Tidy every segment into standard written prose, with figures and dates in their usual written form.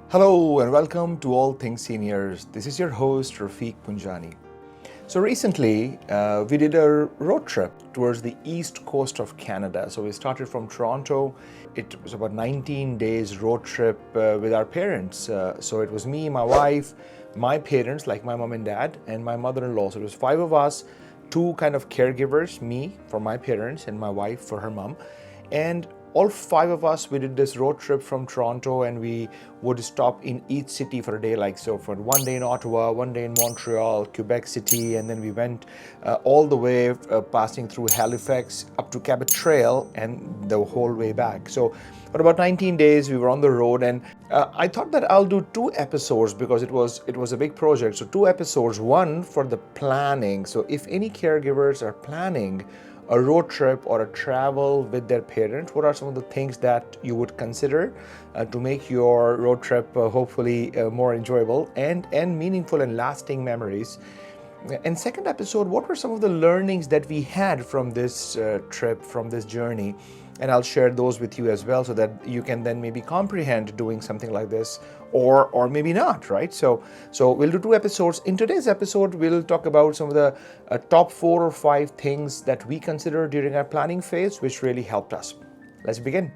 Hello and welcome to All Things Seniors. This is your host Rafiq Punjani. So recently we did a road trip towards the east coast of Canada. So we started from Toronto. It was about 19 days road trip with our parents. So it was me, my wife, my parents like my mom and dad, and my mother-in-law. So it was five of us, two kind of caregivers, me for my parents and my wife for her mom. And all five of us, we did this road trip from Toronto, and we would stop in each city for a day. Like, so for one day in Ottawa, one day in Montreal, Quebec City, and then we went all the way passing through Halifax up to Cabot Trail and the whole way back. So for about 19 days we were on the road, and I thought that I'll do two episodes because it was a big project. So two episodes, one for the planning. So if any caregivers are planning a road trip or a travel with their parents, what are some of the things that you would consider to make your road trip hopefully more enjoyable and meaningful and lasting memories? And second episode, what were some of the learnings that we had from this trip, from this journey? And I'll share those with you as well, so that you can then maybe comprehend doing something like this, or maybe not, right? So we'll do two episodes. In today's episode, we'll talk about some of the top 4 or 5 things that we consider during our planning phase, which really helped us. Let's begin.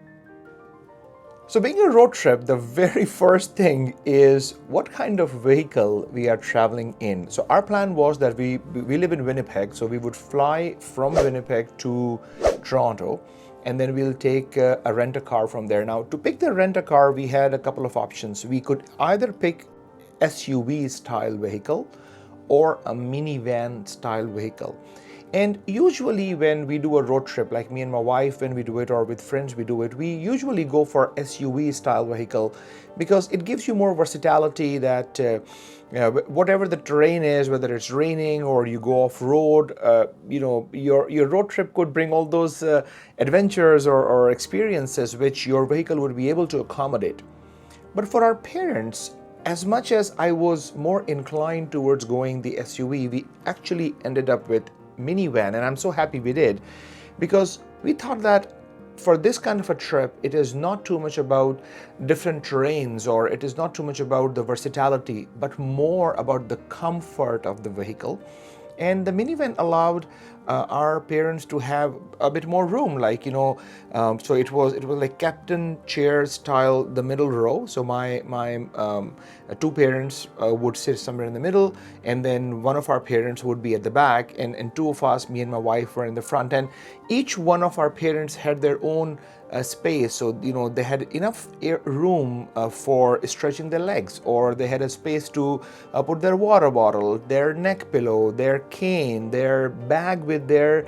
So being a road trip, the very first thing is what kind of vehicle we are traveling in. So our plan was that we live in Winnipeg, so we would fly from Winnipeg to Toronto, and then we'll take a rent-a-car from there. Now, to pick the rent-a-car, we had a couple of options. We could either pick SUV style vehicle or a minivan style vehicle. And usually when we do a road trip, like me and my wife, when we do it, or with friends we do it, we usually go for SUV style vehicle because it gives you more versatility that whatever the terrain is, whether it's raining or you go off road, your road trip could bring all those adventures or experiences which your vehicle would be able to accommodate. But for our parents, as much as I was more inclined towards going the SUV, we actually ended up with minivan, and I'm so happy we did, because we thought that for this kind of a trip, it is not too much about different terrains, or it is not too much about the versatility, but more about the comfort of the vehicle. And the minivan allowed our parents to have a bit more room, so it was like captain chair style, the middle row. So my two parents would sit somewhere in the middle, and then one of our parents would be at the back, and two of us, me and my wife, were in the front. And each one of our parents had their own space. So they had enough room for stretching their legs, or they had a space to put their water bottle, their neck pillow, their cane, their bag with their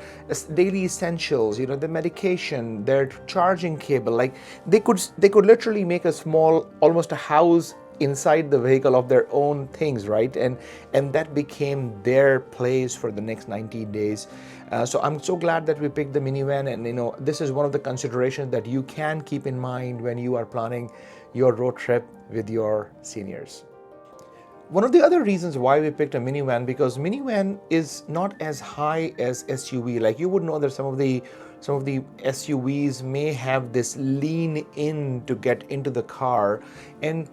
daily essentials, the medication, their charging cable. Like they could literally make a small, almost a house inside the vehicle of their own things, right? And that became their place for the next 90 days. So I'm so glad that we picked the minivan, and this is one of the considerations that you can keep in mind when you are planning your road trip with your seniors. One of the other reasons why we picked a minivan, because minivan is not as high as SUV. Like, you would know that some of the SUVs may have this lean in to get into the car, and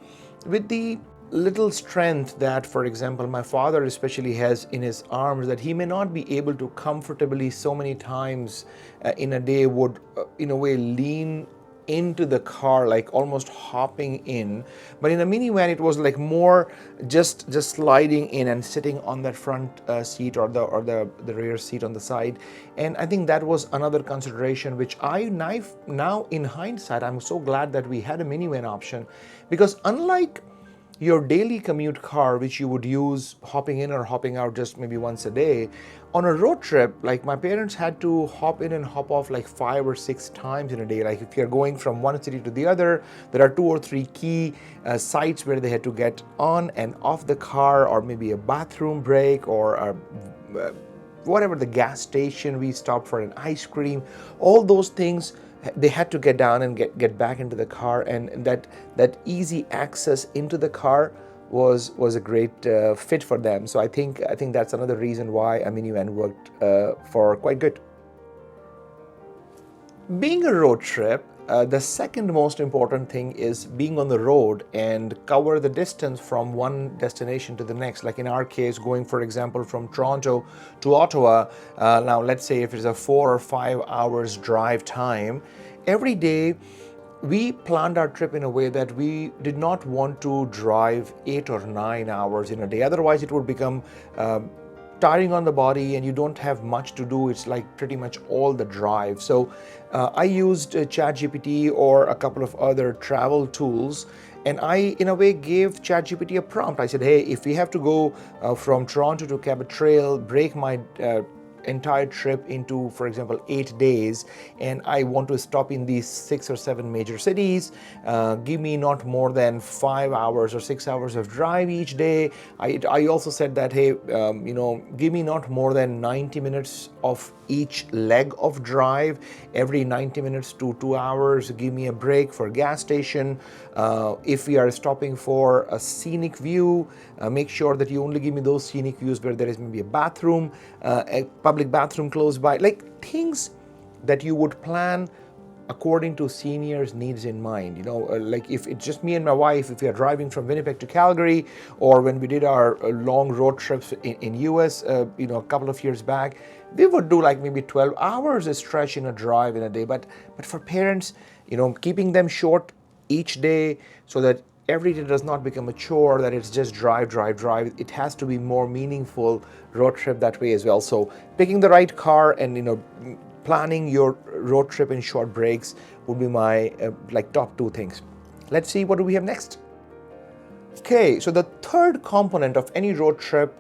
with the little strength that, for example, my father especially has in his arms, that he may not be able to comfortably so many times in a day, would in a way lean into the car, like almost hopping in. But in a minivan, it was like more just sliding in and sitting on that front seat, or the rear seat on the side. And I think that was another consideration which now in hindsight, I'm so glad that we had a minivan option, because unlike your daily commute car, which you would use hopping in or hopping out just maybe once a day, on a road trip, like, my parents had to hop in and hop off like 5 or 6 times in a day. Like, if you're going from one city to the other, there are 2 or 3 key sites where they had to get on and off the car, or maybe a bathroom break, or whatever, the gas station we stopped for an ice cream. All those things, they had to get down and get back into the car, and that easy access into the car was a great fit for them. So I think that's another reason why a minivan worked for quite good. Being a road trip, the second most important thing is being on the road and cover the distance from one destination to the next. Like in our case, going, for example, from Toronto to Ottawa. Now, let's say if it's a 4 or 5 hours drive time, every day we planned our trip in a way that we did not want to drive 8 or 9 hours in a day. Otherwise, it would become tiring on the body and you don't have much to do. It's like pretty much all the drive. So I used ChatGPT or a couple of other travel tools, and I, in a way, gave ChatGPT a prompt. I said, hey, if we have to go from Toronto to Cabot Trail, break my entire trip into, for example, 8 days, and I want to stop in these 6 or 7 major cities, give me not more than 5 hours or 6 hours of drive each day. I also said that, hey, give me not more than 90 minutes of each leg of drive. Every 90 minutes to 2 hours, give me a break for gas station. If we are stopping for a scenic view, make sure that you only give me those scenic views where there is maybe a bathroom, a public bathroom close by, like things that you would plan according to seniors' needs in mind. Like if it's just me and my wife, if we are driving from Winnipeg to Calgary, or when we did our long road trips in US, a couple of years back, we would do like maybe 12 hours a stretch in a drive in a day. But for parents, keeping them short each day so that every day does not become a chore, that it's just drive. It has to be more meaningful road trip that way as well. So picking the right car and planning your road trip in short breaks would be my top 2 things. Let's see, what do we have next? Okay, so the third component of any road trip,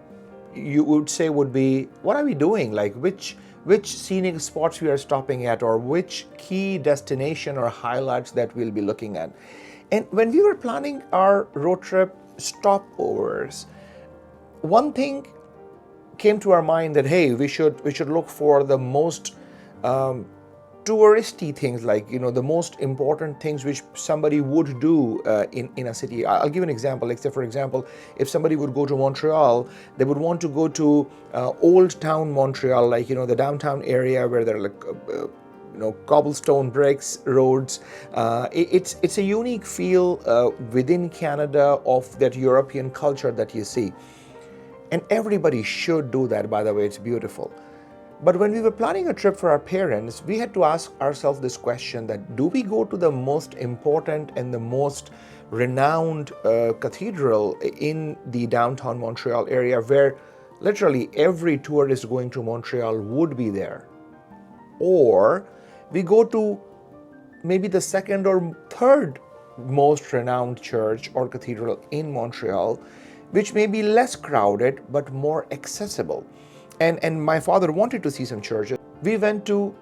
you would say, would be, what are we doing? Like which scenic spots we are stopping at, or which key destination or highlights that we'll be looking at. And when we were planning our road trip stopovers, one thing came to our mind that, hey, we should look for the most touristy things, like the most important things which somebody would do in a city. I'll give an example. Like, say for example, if somebody would go to Montreal, they would want to go to Old Town Montreal, like the downtown area where there are like cobblestone bricks roads. It's a unique feel within Canada of that European culture that you see, and everybody should do that. By the way, it's beautiful. But when we were planning a trip for our parents, we had to ask ourselves this question, that do we go to the most important and the most renowned cathedral in the downtown Montreal area, where literally every tourist going to Montreal would be there? Or we go to maybe the second or third most renowned church or cathedral in Montreal, which may be less crowded but more accessible. And my father wanted to see some churches. We went to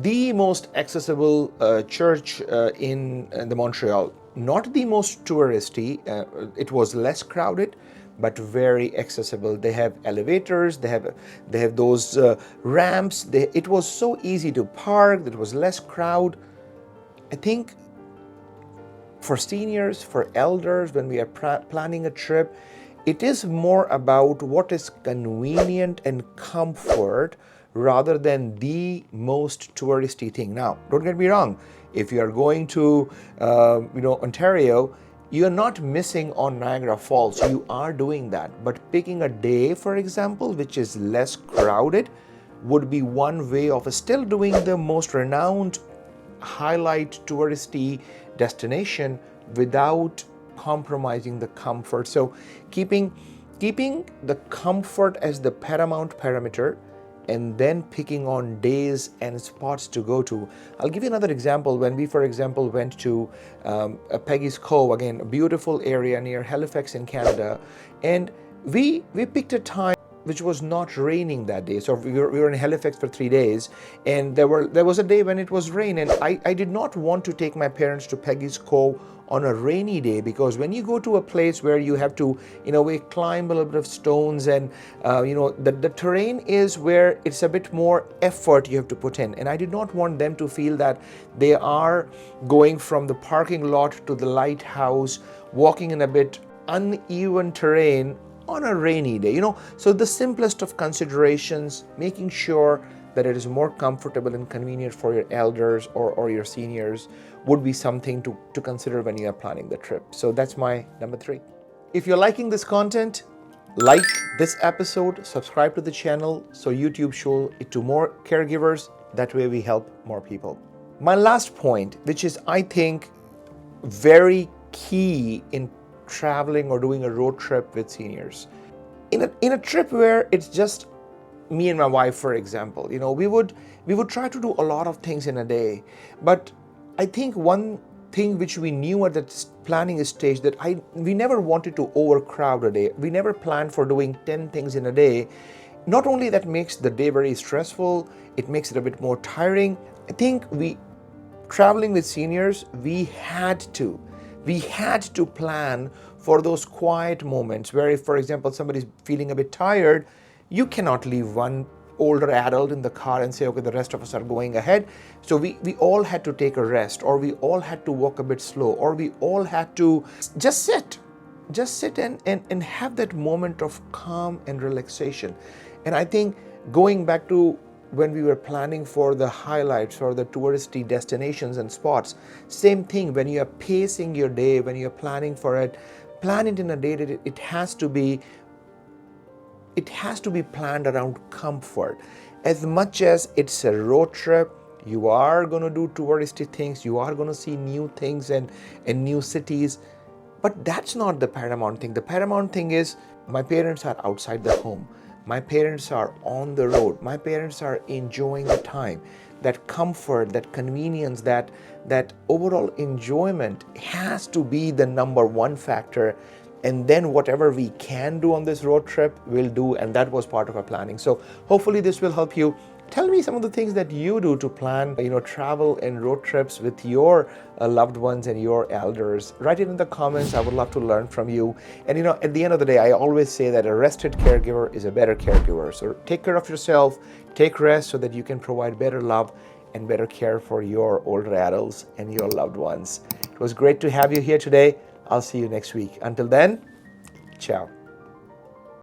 the most accessible church in the Montreal, not the most touristy. It was less crowded, but very accessible. They have elevators. They have those ramps. It was so easy to park. There was less crowd. I think for seniors, for elders, when we are planning a trip, it is more about what is convenient and comfort rather than the most touristy thing. Now, don't get me wrong. If you are going to, Ontario, you are not missing on Niagara Falls. You are doing that. But picking a day, for example, which is less crowded, would be one way of still doing the most renowned, highlight touristy destination without compromising the comfort. So keeping the comfort as the paramount parameter, and then picking on days and spots to go to. I'll give you another example. When we, for example, went to Peggy's Cove, again, a beautiful area near Halifax in Canada, and we picked a time which was not raining that day. So we were in Halifax for 3 days, and there was a day when it was rain, and I did not want to take my parents to Peggy's Cove on a rainy day, because when you go to a place where you have to, in a way, climb a little bit of stones, and the terrain is where it's a bit more effort you have to put in, and I did not want them to feel that they are going from the parking lot to the lighthouse, walking in a bit uneven terrain on a rainy day. So the simplest of considerations, making sure that it is more comfortable and convenient for your elders or your seniors would be something to consider when you are planning the trip. So that's my number 3. If you're liking this content, like this episode, subscribe to the channel so YouTube show it to more caregivers. That way we help more people. My last point, which is I think very key in traveling or doing a road trip with seniors. In a trip where it's just me and my wife, for example, we would try to do a lot of things in a day. But I think one thing which we knew at the planning stage that we never wanted to overcrowd a day. We never planned for doing 10 things in a day. Not only that makes the day very stressful, it makes it a bit more tiring. I think traveling with seniors, we had to plan for those quiet moments where if, for example, somebody's feeling a bit tired, you cannot leave one older adult in the car and say, okay, the rest of us are going ahead. So we all had to take a rest, or we all had to walk a bit slow, or we all had to just sit and have that moment of calm and relaxation. And I think going back to when we were planning for the highlights or the touristy destinations and spots, same thing, when you are pacing your day, when you're planning for it, plan it in a day that it has to be planned around comfort. As much as it's a road trip, you are going to do touristy things, you are going to see new things and new cities, but that's not the paramount thing. The paramount thing is my parents are outside the home. My parents are on the road. My parents are enjoying the time. That comfort, that convenience, that overall enjoyment has to be the number one factor. And then whatever we can do on this road trip, we'll do. And that was part of our planning. So hopefully this will help you. Tell me some of the things that you do to plan, travel and road trips with your loved ones and your elders. Write it in the comments. I would love to learn from you. And at the end of the day, I always say that a rested caregiver is a better caregiver. So take care of yourself, take rest so that you can provide better love and better care for your older adults and your loved ones. It was great to have you here today. I'll see you next week. Until then, ciao.